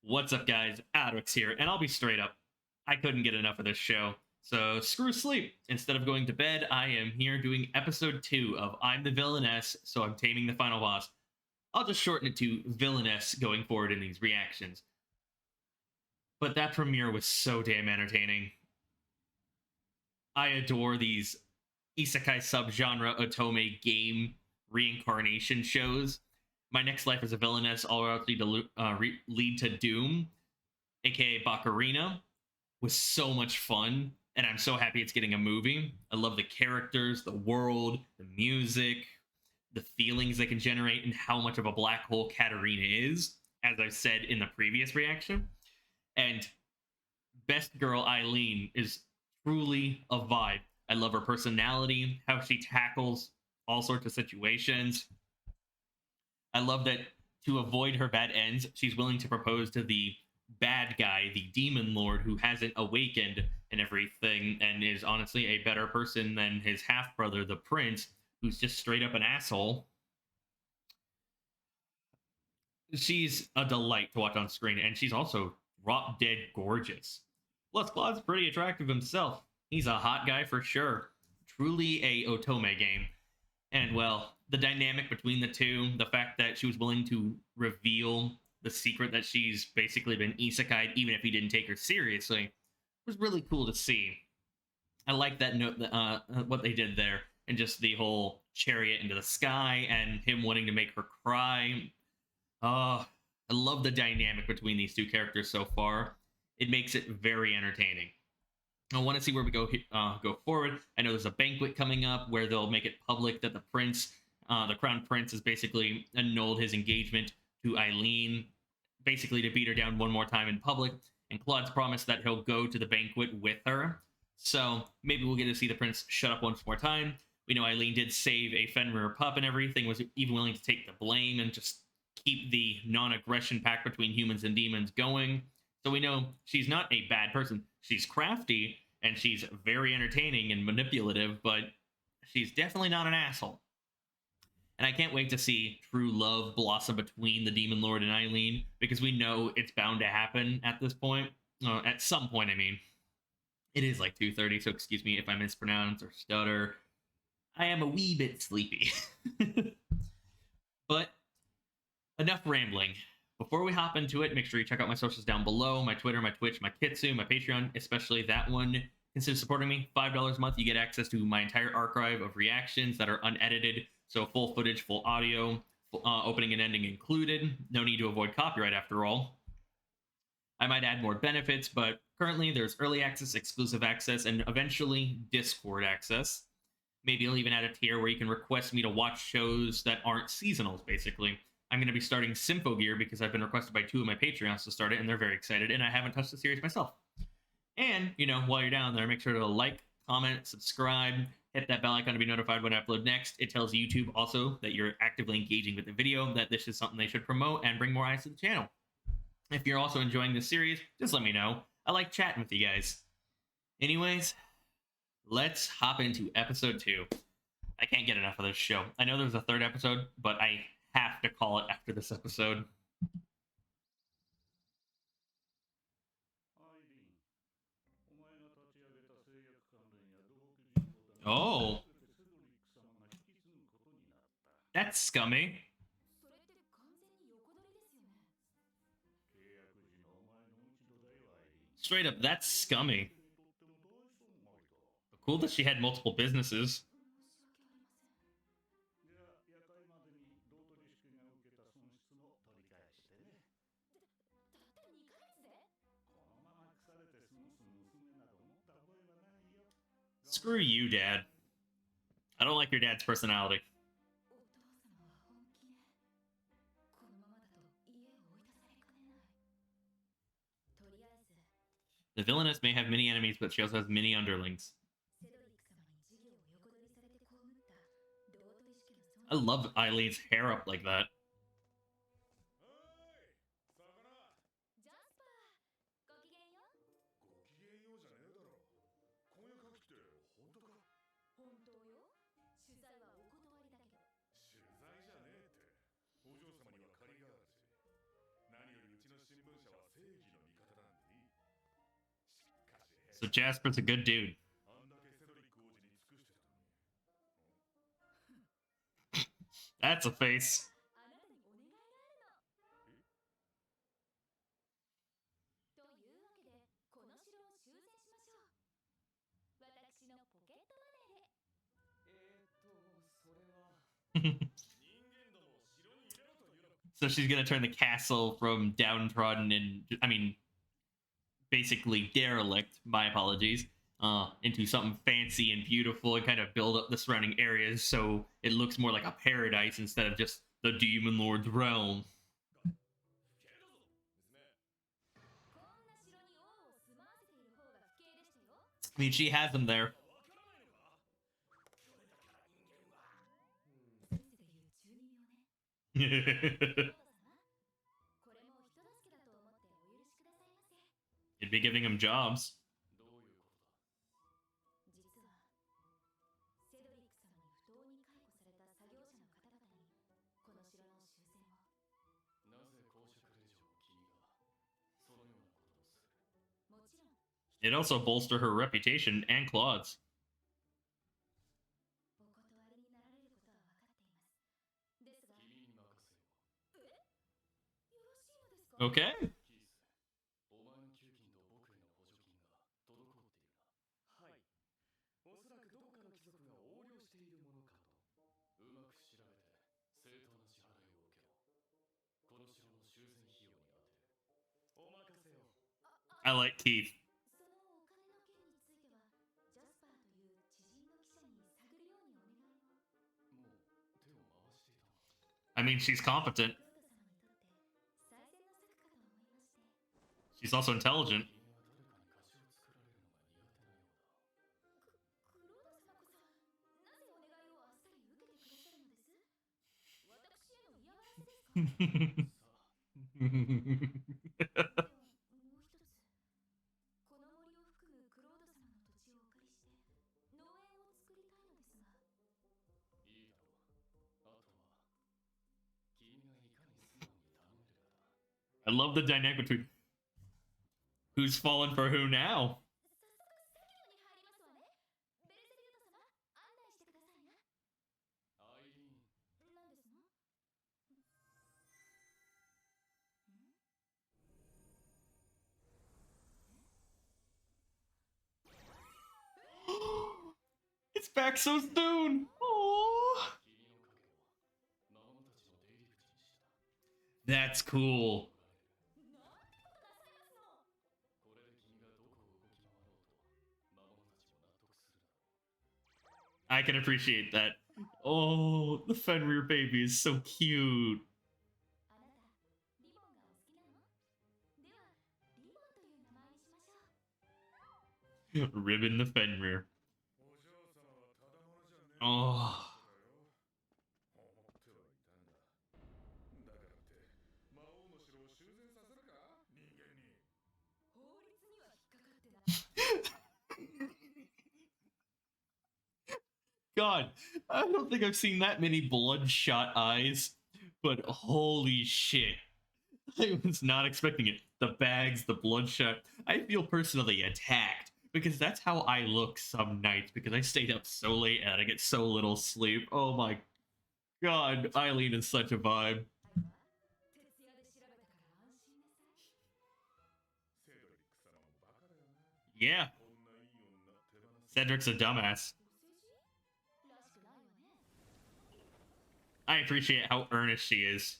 What's up, guys? AlduicS here, and I'll be straight up. I couldn't get enough of this show, so screw sleep. Instead of going to bed, I am here doing episode 2 of I'm the Villainess, so I'm taming the final boss. I'll just shorten it to Villainess going forward in these reactions. But that premiere was so damn entertaining. I adore these isekai subgenre otome game reincarnation shows. My next life as a villainess all around lead to Doom, aka Bakarina, was so much fun, and I'm so happy it's getting a movie. I love the characters, the world, the music, the feelings they can generate, and how much of a black hole Katarina is, as I said in the previous reaction. And best girl Aileen is truly a vibe. I love her personality, how she tackles all sorts of situations. I love that to avoid her bad ends, she's willing to propose to the bad guy, the demon lord, who hasn't awakened and everything, and is honestly a better person than his half-brother, the prince, who's just straight up an asshole. She's a delight to watch on screen, and she's also drop-dead gorgeous. Plus, Claude's pretty attractive himself. He's a hot guy for sure. Truly a otome game. And, well, the dynamic between the two, the fact that she was willing to reveal the secret that she's basically been isekai'd, even if he didn't take her seriously, was really cool to see. I like that note, what they did there, and just the whole chariot into the sky, and him wanting to make her cry. I love the dynamic between these two characters so far. It makes it very entertaining. I want to see where we go forward. I know there's a banquet coming up where they'll make it public that the prince, the crown prince, has basically annulled his engagement to Aileen, basically to beat her down one more time in public. And Claude's promised that he'll go to the banquet with her. So maybe we'll get to see the prince shut up once more time. We know Aileen did save a Fenrir pup and everything, was even willing to take the blame and just keep the non-aggression pact between humans and demons going. So we know she's not a bad person. She's crafty, and she's very entertaining and manipulative, but she's definitely not an asshole. And I can't wait to see true love blossom between the Demon Lord and Aileen, because we know it's bound to happen at this point. At some point, I mean. It is like 2:30, so excuse me if I mispronounce or stutter. I am a wee bit sleepy. But enough rambling. Before we hop into it, make sure you check out my socials down below. My Twitter, my Twitch, my Kitsu, my Patreon, especially that one. Consider supporting me. $5 a month, you get access to my entire archive of reactions that are unedited. So full footage, full audio, opening and ending included. No need to avoid copyright after all. I might add more benefits, but currently there's early access, exclusive access, and eventually Discord access. Maybe I'll even add a tier where you can request me to watch shows that aren't seasonals, basically. I'm going to be starting Symphogear because I've been requested by 2 of my Patreons to start it, and they're very excited, and I haven't touched the series myself. And, you know, while you're down there, make sure to like, comment, subscribe, hit that bell icon to be notified when I upload next. It tells YouTube also that you're actively engaging with the video, that this is something they should promote, and bring more eyes to the channel. If you're also enjoying this series, just let me know. I like chatting with you guys. Anyways, let's hop into episode 2. I can't get enough of this show. I know there's a 3rd episode, but I have to call it after this episode. Oh. That's scummy. Straight up, that's scummy. But cool that she had multiple businesses. Screw you, Dad. I don't like your dad's personality. The villainess may have many enemies, but she also has many underlings. I love Eileen's hair up like that. So Jasper's a good dude. That's a face. So she's gonna turn the castle from downtrodden and, I mean, basically derelict, my apologies, into something fancy and beautiful and kind of build up the surrounding areas so it looks more like a paradise instead of just the Demon Lord's realm. I mean, she has them there. You'd be giving him jobs. It also bolstered her reputation and Claude's. Okay. I like Keith. I mean, she's competent. She's also intelligent. I love the dynamic between who's fallen for who now. It's back so soon. Aww. That's cool. I can appreciate that. Oh, the Fenrir baby is so cute. Ribbon the Fenrir. Oh. God, I don't think I've seen that many bloodshot eyes, but holy shit. I was not expecting it. The bags, the bloodshot. I feel personally attacked because that's how I look some nights because I stayed up so late and I get so little sleep. Oh my god, Aileen is such a vibe. Yeah. Cedric's a dumbass. I appreciate how earnest she is.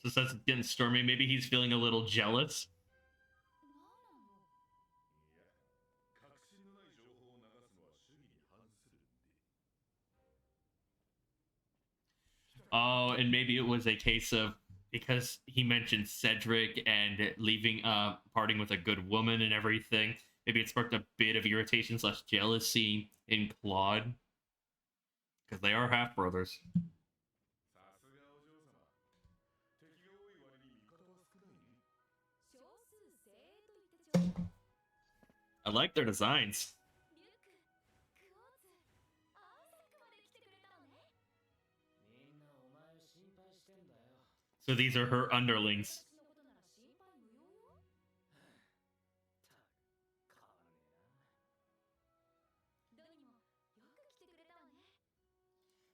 So that's getting stormy. Maybe he's feeling a little jealous. Oh, and maybe it was a case of because he mentioned Cedric and leaving, parting with a good woman and everything. Maybe it sparked a bit of irritation slash jealousy in Claude, because they are half brothers. I like their designs. So these are her underlings.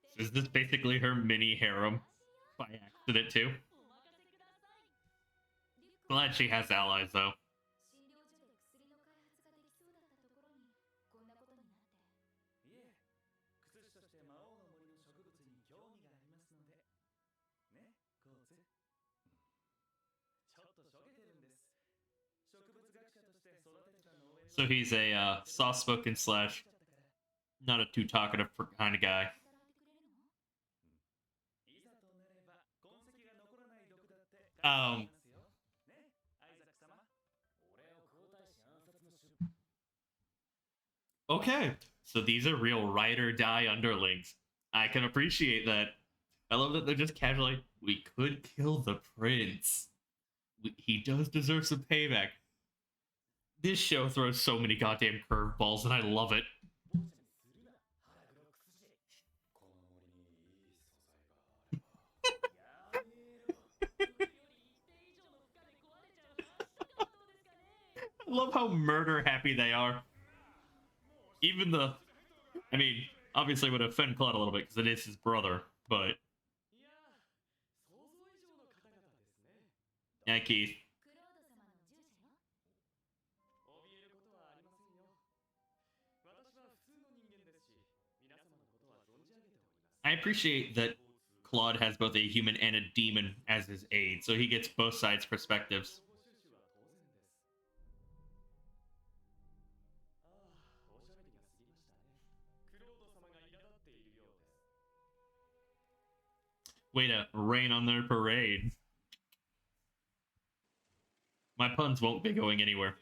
So is this basically her mini harem by accident too? Glad she has allies though. So he's a soft-spoken slash not a too talkative kind of guy. Okay, so these are real ride or die underlings. I can appreciate that. I love that they're just casually, we could kill the prince. He does deserve some payback. This show throws so many goddamn curveballs, and I love it. I love how murder happy they are. Even the, I mean, obviously would offend Claude a little bit because it is his brother, but yeah, Keith. I appreciate that Claude has both a human and a demon as his aide, so he gets both sides' perspectives. Way to rain on their parade. My puns won't be going anywhere.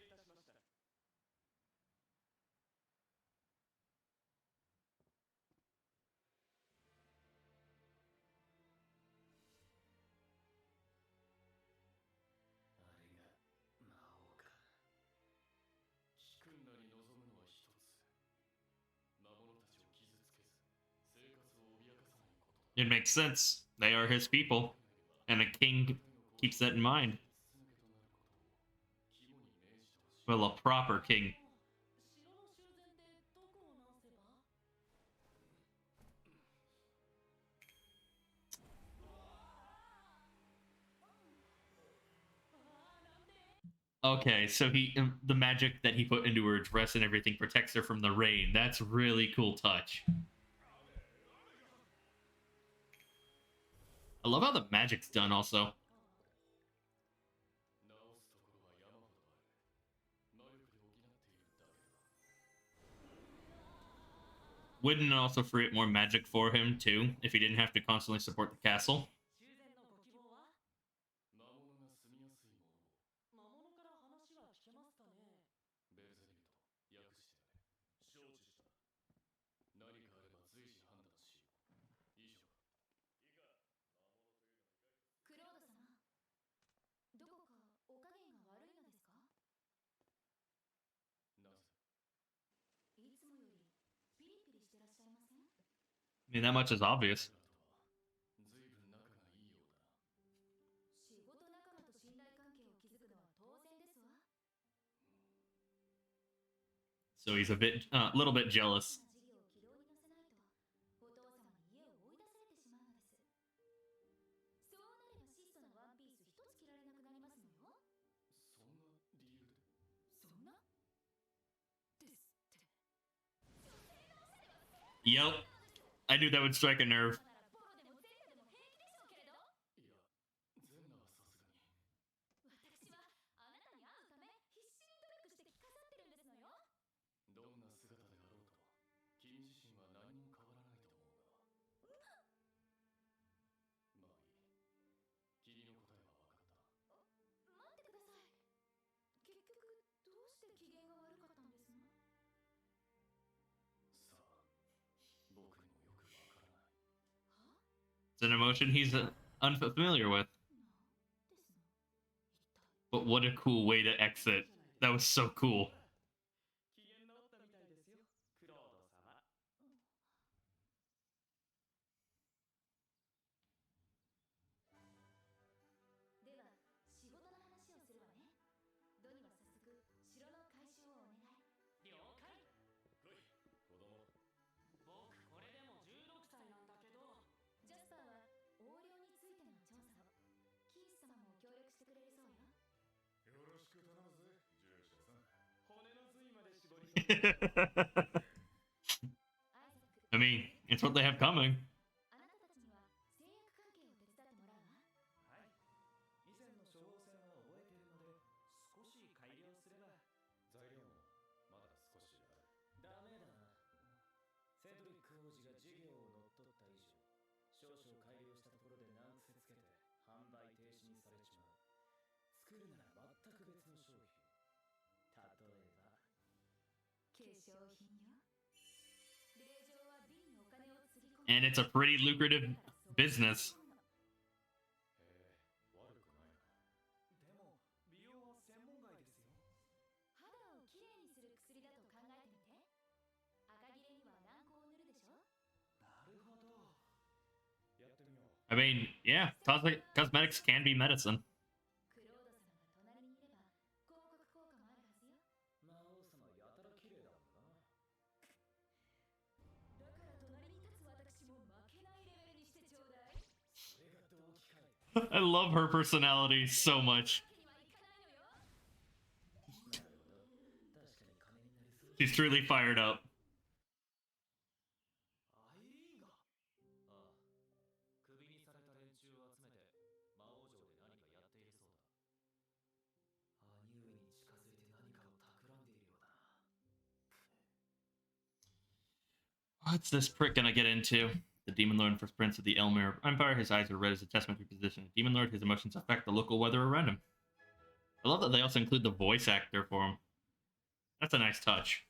It makes sense. They are his people, and the king keeps that in mind. Well, a proper king. Okay, so the magic that he put into her dress and everything protects her from the rain. That's really cool touch. I love how the magic's done also. Wouldn't it also create more magic for him, too, if he didn't have to constantly support the castle? I mean, that much is obvious. So he's a little bit jealous. Yep. I knew that would strike a nerve. an emotion he's unfamiliar with. But what a cool way to exit. That was so cool. I mean, it's what they have coming. And it's a pretty lucrative business. I mean, yeah, cosmetics can be medicine. I love her personality so much. She's truly fired up. What's this prick gonna get into? The Demon Lord, first prince of the Elmer Empire. His eyes are red as a testament to his position. Demon Lord, his emotions affect the local weather around him. I love that they also include the voice actor for him. That's a nice touch.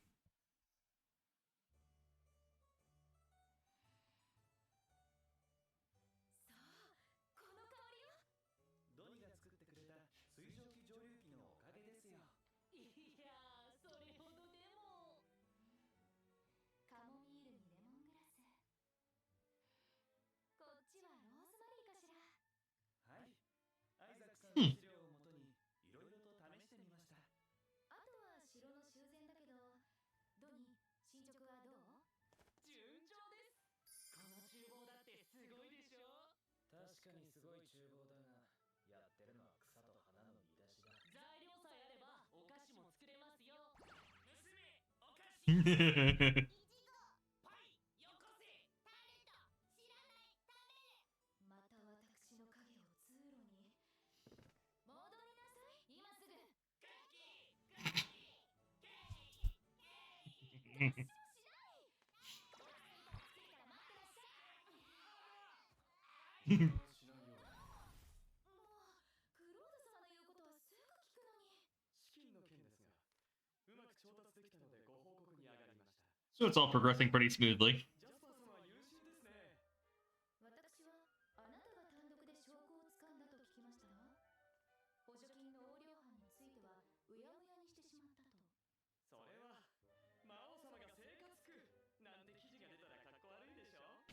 So it's all progressing pretty smoothly.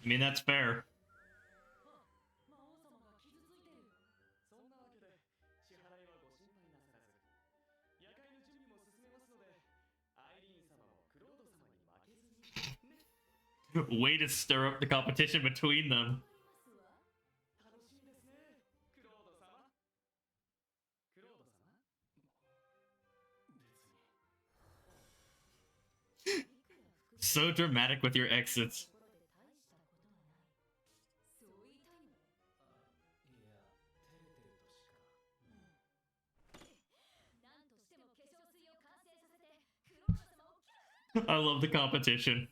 I mean, that's fair. Way to stir up the competition between them. So dramatic with your exits. I love the competition.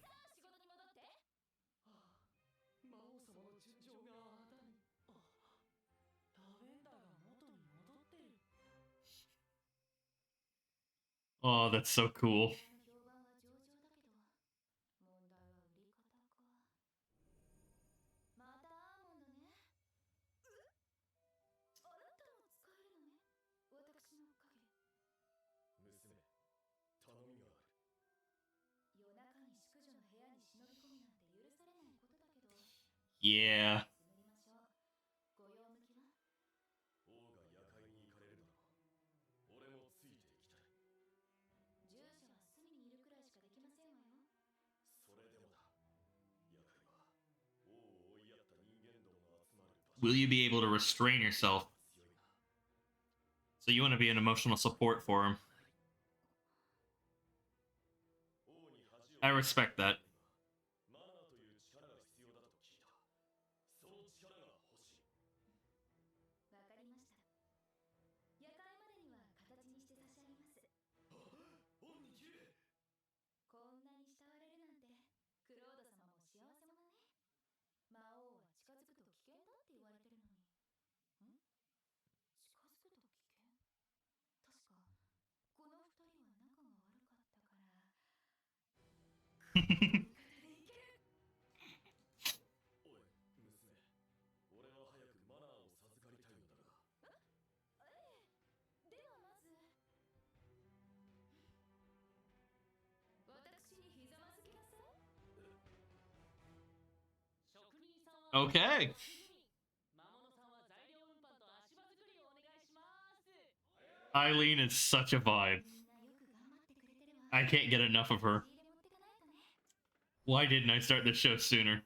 Oh, that's so cool. Yeah. Will you be able to restrain yourself? So you want to be an emotional support for him. I respect that. Okay. Aileen is such a vibe. I can't get enough of her. Why didn't I start this show sooner?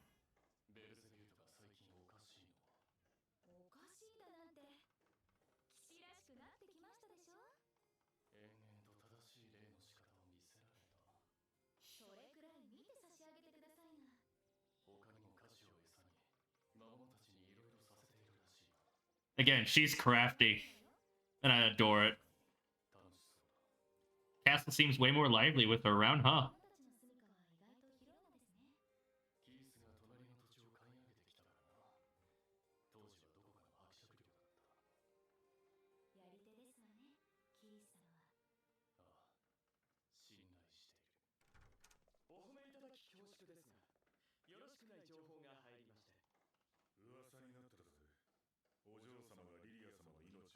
Again, she's crafty, and I adore it. Castle seems way more lively with her around, huh?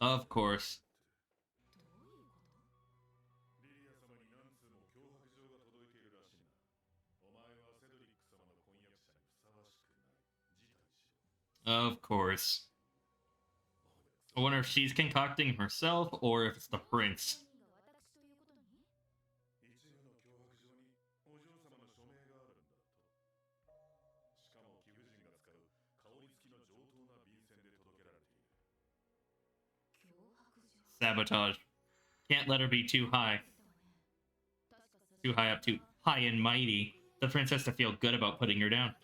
Of course. Of course. I wonder if she's concocting herself or if it's the prince. Sabotage. Can't let her be too high. Too high up, too high and mighty. The prince has to feel good about putting her down.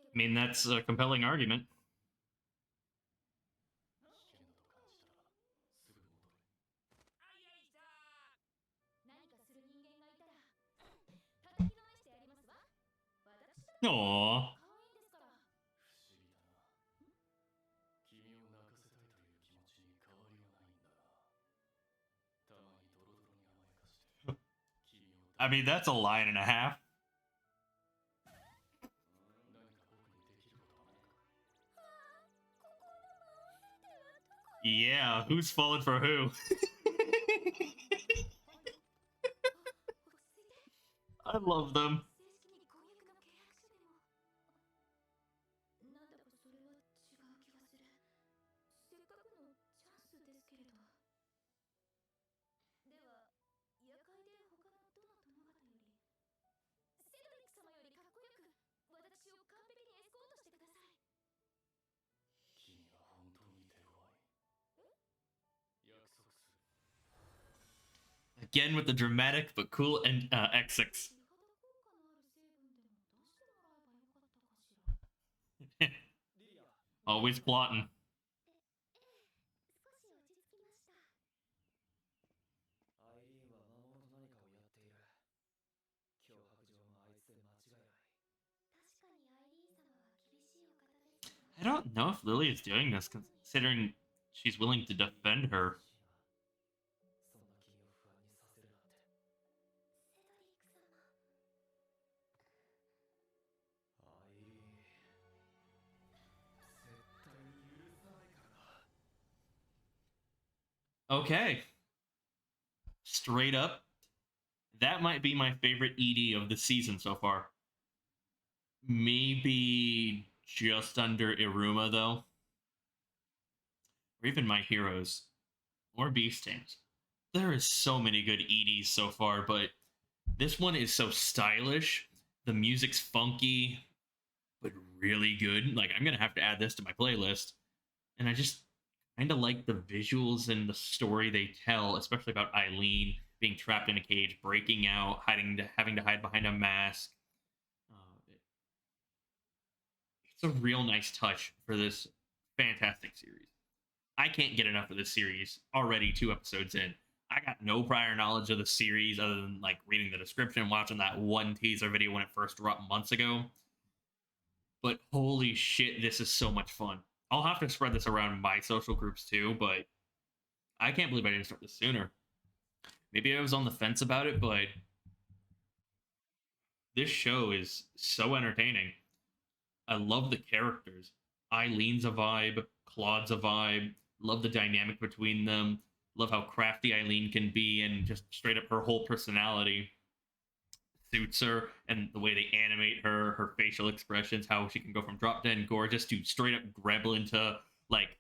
I mean, that's a compelling argument. Aww. I mean, that's a line and a half. Yeah, who's falling for who? I love them. Again with the dramatic but cool and exits. Always plotting. I don't know if Lily is doing this, considering she's willing to defend her. Okay. Straight up, that might be my favorite ED of the season so far. Maybe just under Iruma, though. Or even My Heroes. Or Beast Tames. There is so many good EDs so far, but this one is so stylish. The music's funky, but really good. Like, I'm gonna have to add this to my playlist. And I just kind of like the visuals and the story they tell, especially about Aileen being trapped in a cage, breaking out, having to hide behind a mask. It's a real nice touch for this fantastic series. I can't get enough of this series. Already 2 episodes in, I got no prior knowledge of the series other than like reading the description, watching that one teaser video when it first dropped months ago. But holy shit, this is so much fun. I'll have to spread this around my social groups too, but I can't believe I didn't start this sooner. Maybe I was on the fence about it, but this show is so entertaining. I love the characters. Eileen's a vibe, Claude's a vibe. Love the dynamic between them. Love how crafty Aileen can be, and just straight up her whole personality suits her, and the way they animate her facial expressions, how she can go from drop dead gorgeous to straight up Gremlin into like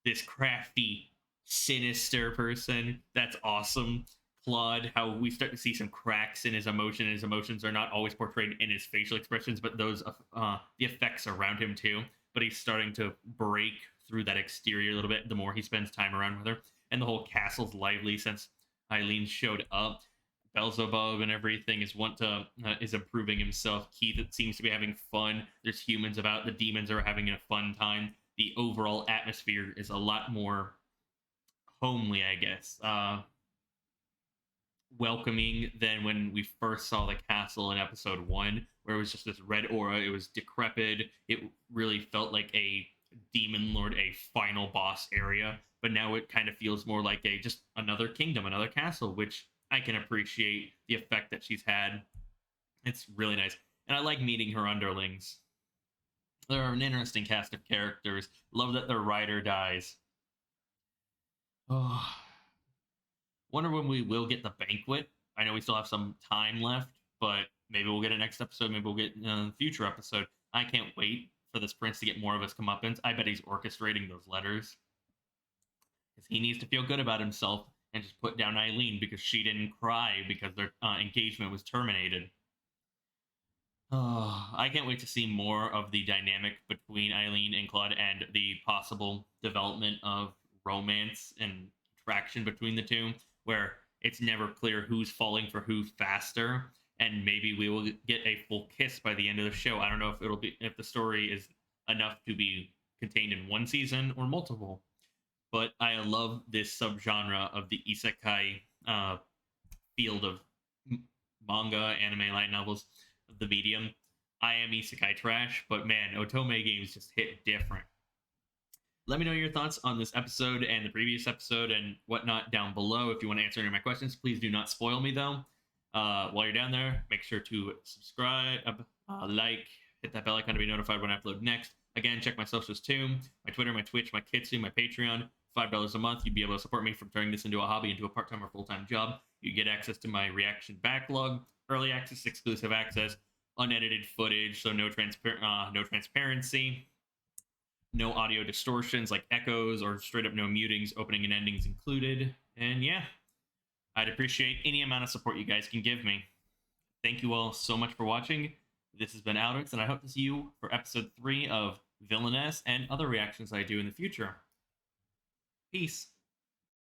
this crafty, sinister person. That's awesome. Claude, how we start to see some cracks in his emotion. His emotions are not always portrayed in his facial expressions, but those the effects around him too. But he's starting to break through that exterior a little bit the more he spends time around with her. And the whole castle's lively since Aileen showed up. Beelzebub and everything is improving himself. Keith seems to be having fun. There's humans about. The demons are having a fun time. The overall atmosphere is a lot more homely, I guess. Welcoming than when we first saw the castle in episode 1, where it was just this red aura. It was decrepit. It really felt like a demon lord, a final boss area. But now it kind of feels more like just another kingdom, another castle, which I can appreciate the effect that she's had. It's really nice. And I like meeting her underlings. They're an interesting cast of characters. Love that their rider dies. Oh, wonder when we will get the banquet. I know we still have some time left, but maybe we'll get a next episode. Maybe we'll get a future episode. I can't wait for this prince to get more of his comeuppance. I bet he's orchestrating those letters, because he needs to feel good about himself and just put down Aileen because she didn't cry because their engagement was terminated. Oh, I can't wait to see more of the dynamic between Aileen and Claude and the possible development of romance and attraction between the two, where it's never clear who's falling for who faster, and maybe we will get a full kiss by the end of the show. I don't know if the story is enough to be contained in one season or multiple, but I love this subgenre of the isekai field of manga, anime, light novels, of the medium. I am isekai trash, but man, Otome games just hit different. Let me know your thoughts on this episode and the previous episode and whatnot down below. If you want to answer any of my questions, please do not spoil me, though. While you're down there, make sure to subscribe, like, hit that bell icon to be notified when I upload next. Again, check my socials too. My Twitter, my Twitch, my Kitsu, my Patreon. $5 a month. You'd be able to support me from turning this into a hobby, into a part-time or full-time job. You get access to my reaction backlog, early access, exclusive access, unedited footage, so no transparency, no audio distortions like echoes, or straight up no mutings, opening and endings included. And yeah, I'd appreciate any amount of support you guys can give me. Thank you all so much for watching. This has been AlduicS, and I hope to see you for episode 3 of Villainess and other reactions I do in the future. Peace.